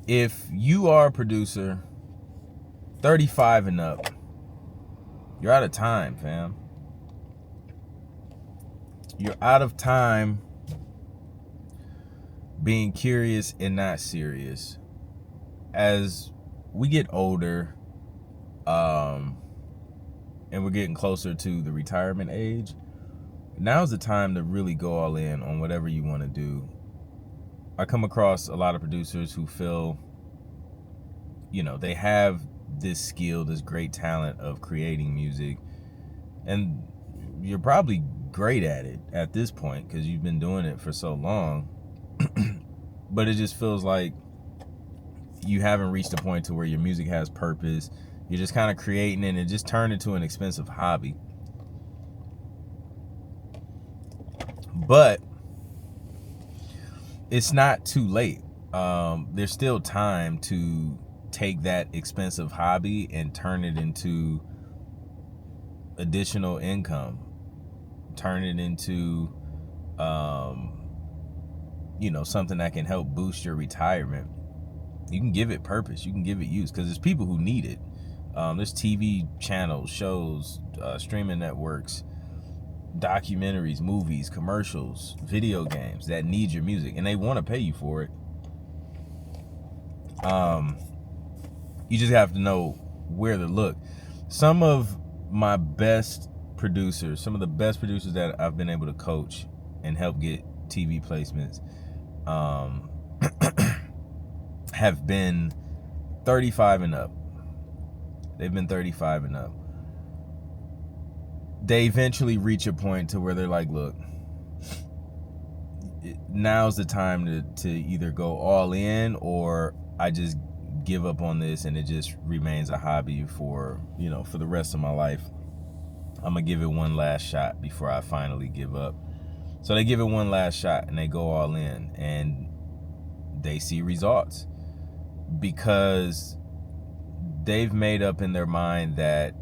if you are a producer 35 and up, you're out of time, fam. You're out of time being curious and not serious. As we get older, and we're getting closer to the retirement age, now's the time to really go all in on whatever you want to do. I come across a lot of producers who feel, they have this skill, this great talent of creating music, and you're probably great at it at this point because you've been doing it for so long. But it just feels like you haven't reached a point to where your music has purpose. You're just kind of creating it and it just turned into an expensive hobby. But it's not too late. There's still time to take that expensive hobby and turn it into additional income. Turn it into, something that can help boost your retirement. You can give it purpose. You can give it use because there's people who need it. There's TV channels, shows, streaming networks, documentaries, movies, commercials, video games that need your music, and they want to pay you for it. You just have to know where to look. Some of my best producers, some of the best producers that I've been able to coach and help get TV placements, have been 35 and up. They've been 35 and up. They eventually reach a point to where they're like, look, now's the time to either go all in or I just give up on this and it just remains a hobby for the rest of my life. I'm gonna give it one last shot before I finally give up. So they give it one last shot and they go all in and they see results because they've made up in their mind that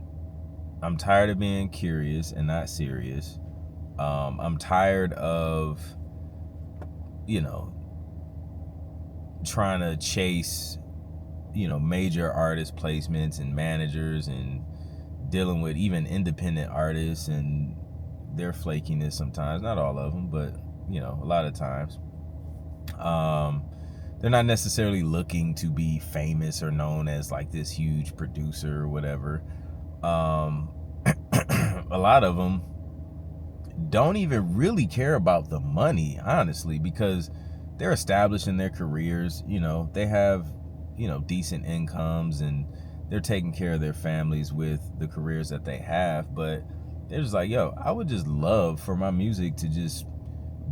I'm tired of being curious and not serious. I'm tired of, trying to chase, major artist placements and managers and dealing with even independent artists and their flakiness sometimes. Not all of them, but, a lot of times. They're not necessarily looking to be famous or known as like this huge producer or whatever. A lot of them don't even really care about the money, honestly, because they're established in their careers. They have, decent incomes and they're taking care of their families with the careers that they have. But they're just like, yo, I would just love for my music to just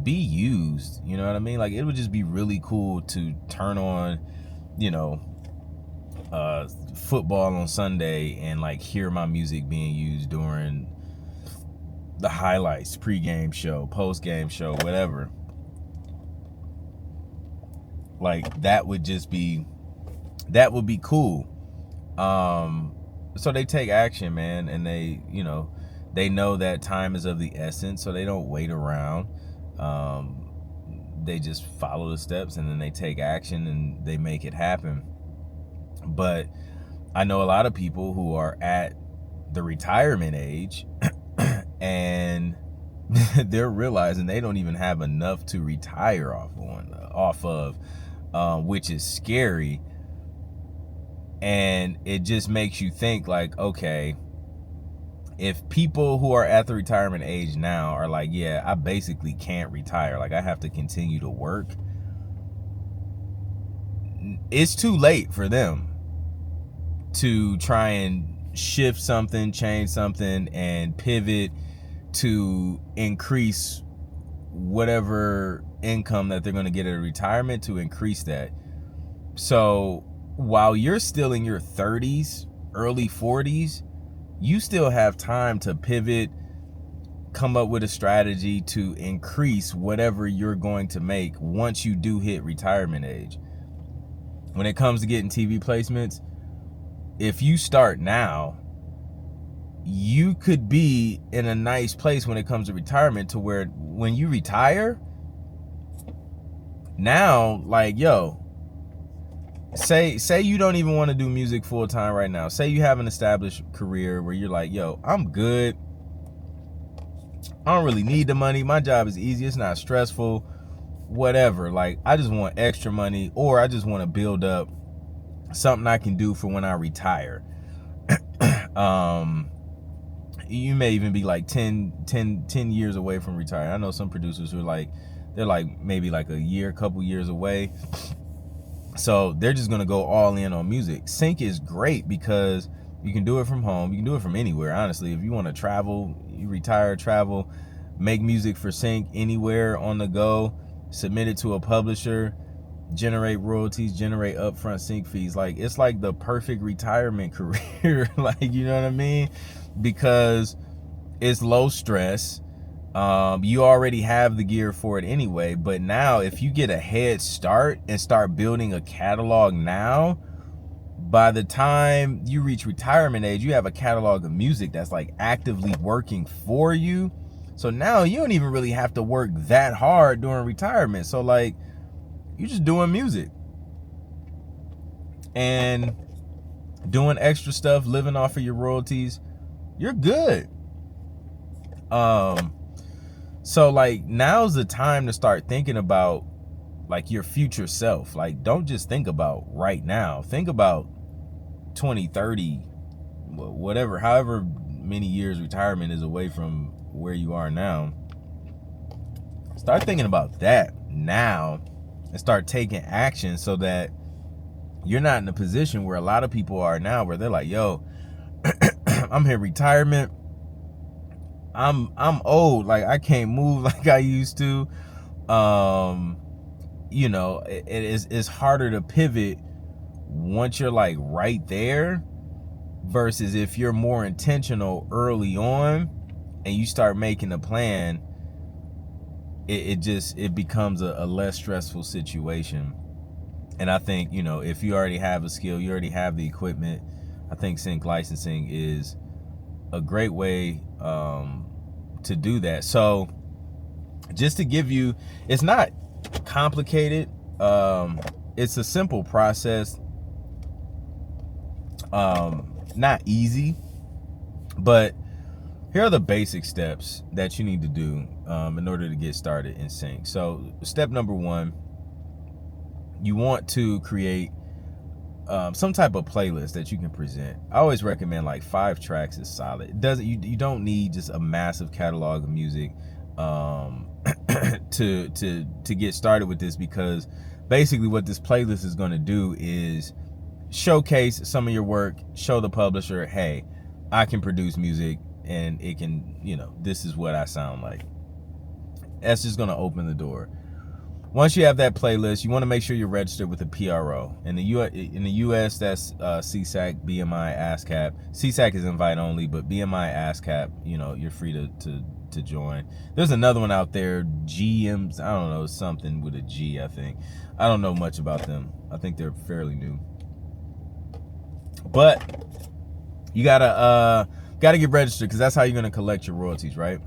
be used. You know what I mean? Like, it would just be really cool to turn on, football on Sunday and like hear my music being used during the highlights, pre-game show, post-game show, whatever. Like, that would be cool. So they take action, man, and they know that time is of the essence, so they don't wait around. They just follow the steps and then they take action and they make it happen. But I know a lot of people who are at the retirement age and they're realizing they don't even have enough to retire off of, which is scary. And it just makes you think like, okay, if people who are at the retirement age now are like, yeah, I basically can't retire, like I have to continue to work, it's too late for them to try and shift something, change something, and pivot to increase whatever income that they're going to get at retirement, to increase that. So while you're still in your 30s, early 40s, you still have time to pivot, come up with a strategy to increase whatever you're going to make once you do hit retirement age. When it comes to getting TV placements, if you start now, you could be in a nice place when it comes to retirement, to where when you retire, now, like, yo, say you don't even want to do music full time right now. Say you have an established career where you're like, yo, I'm good. I don't really need the money. My job is easy. It's not stressful. Whatever. Like, I just want extra money, or I just want to build up something I can do for when I retire. You may even be like 10 years away from retiring. I know some producers who are like, they're like maybe like a couple years away. So they're just gonna go all in on music. Sync is great because you can do it from home. You can do it from anywhere, honestly. If you want to travel, you retire, travel, make music for Sync anywhere on the go, submit it to a publisher, generate royalties, generate upfront Sync fees. Like, it's like the perfect retirement career. Like, you know what I mean? Because it's low stress. You already have the gear for it anyway, but now if you get a head start and start building a catalog now, by the time you reach retirement age, you have a catalog of music that's like actively working for you. So now you don't even really have to work that hard during retirement. So like, you're just doing music and doing extra stuff, living off of your royalties. You're good. So like, now's the time to start thinking about like your future self. Like, don't just think about right now. Think about 20, 30, whatever, however many years retirement is away from where you are now. Start thinking about that now and start taking action so that you're not in a position where a lot of people are now, where they're like, yo, I'm in retirement. I'm old. Like, I can't move like I used to. You know, it's harder to pivot once you're like right there, versus if you're more intentional early on and you start making a plan, it becomes a less stressful situation. And I think, you know, if you already have a skill, you already have the equipment, I think Sync licensing is a great way to do that. So just to give you, it's not complicated. It's a simple process. Not easy, but here are the basic steps that you need to do in order to get started in Sync. So step number one, you want to create some type of playlist that you can present. I always recommend like 5 tracks is solid. It doesn't, you don't need just a massive catalog of music to get started with this, because basically what this playlist is going to do is showcase some of your work, show the publisher, hey, I can produce music and it can, you know, this is what I sound like. That's just going to open the door. Once you have that playlist, you want to make sure you're registered with a PRO. In the US, that's SESAC, BMI, ASCAP. SESAC is invite only, but BMI, ASCAP, you know, you're free to join. There's another one out there, GMs, I don't know, something with a G, I think. I don't know much about them. I think they're fairly new. But you gotta get registered, because that's how you're gonna collect your royalties, right?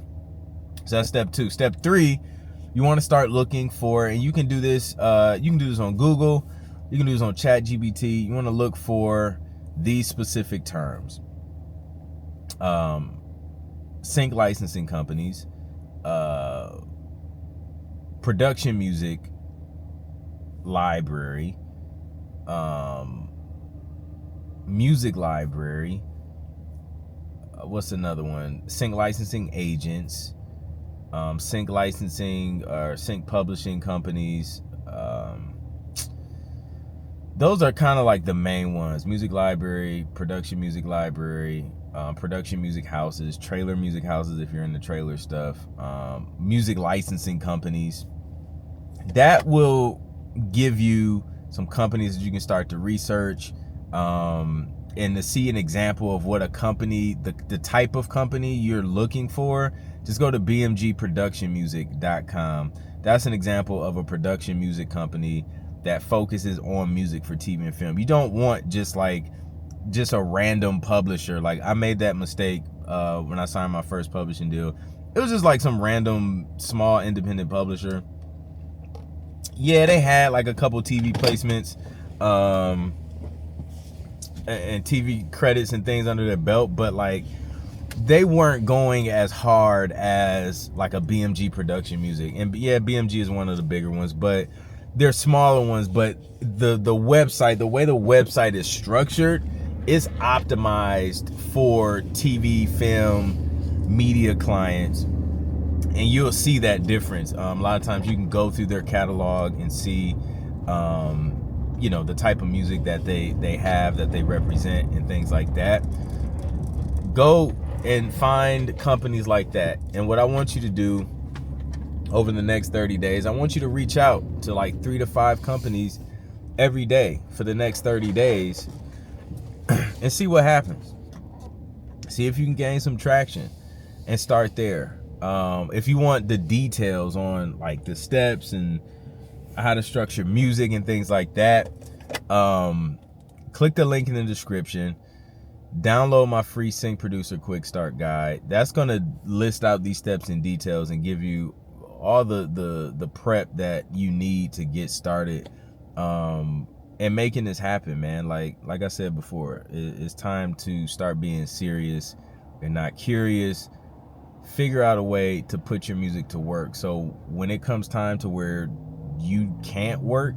So that's step 2. Step 3, you want to start looking for, and you can do this on Google, you can do this on ChatGPT. You want to look for these specific terms: sync licensing companies, production music library, music library, what's another one? Sync licensing agents, sync licensing or sync publishing companies. Those are kind of like the main ones: music library, production music library, production music houses, trailer music houses if you're into trailer stuff, music licensing companies. That will give you some companies that you can start to research, and to see an example of what a company, the type of company you're looking for. Just go to bmgproductionmusic.com. That's an example of a production music company that focuses on music for TV and film. You don't want just a random publisher. Like, I made that mistake when I signed my first publishing deal. It was just like some random small independent publisher. Yeah, they had like a couple TV placements, and TV credits and things under their belt, but like they weren't going as hard as like a BMG Production Music. And yeah, BMG is one of the bigger ones, but they're smaller ones. But the website, the way the website is structured, is optimized for TV, film, media clients, and you'll see that difference. A lot of times you can go through their catalog and see you know, the type of music that they have, that they represent, and things like that. Go and find companies like that. And what I want you to do over the next 30 days, I want you to reach out to like 3 to 5 companies every day for the next 30 days and see what happens. See if you can gain some traction and start there. If you want the details on like the steps and how to structure music and things like that, click the link in the description. Download my free Sync Producer Quick Start Guide. That's going to list out these steps and details and give you all the prep that you need to get started and making this happen, man. Like I said before, it's time to start being serious and not curious. Figure out a way to put your music to work, so when it comes time to where you can't work,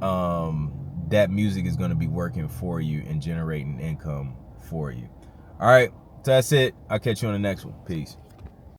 that music is going to be working for you and generating income for you. All right, so that's it. I'll catch you on the next one. Peace.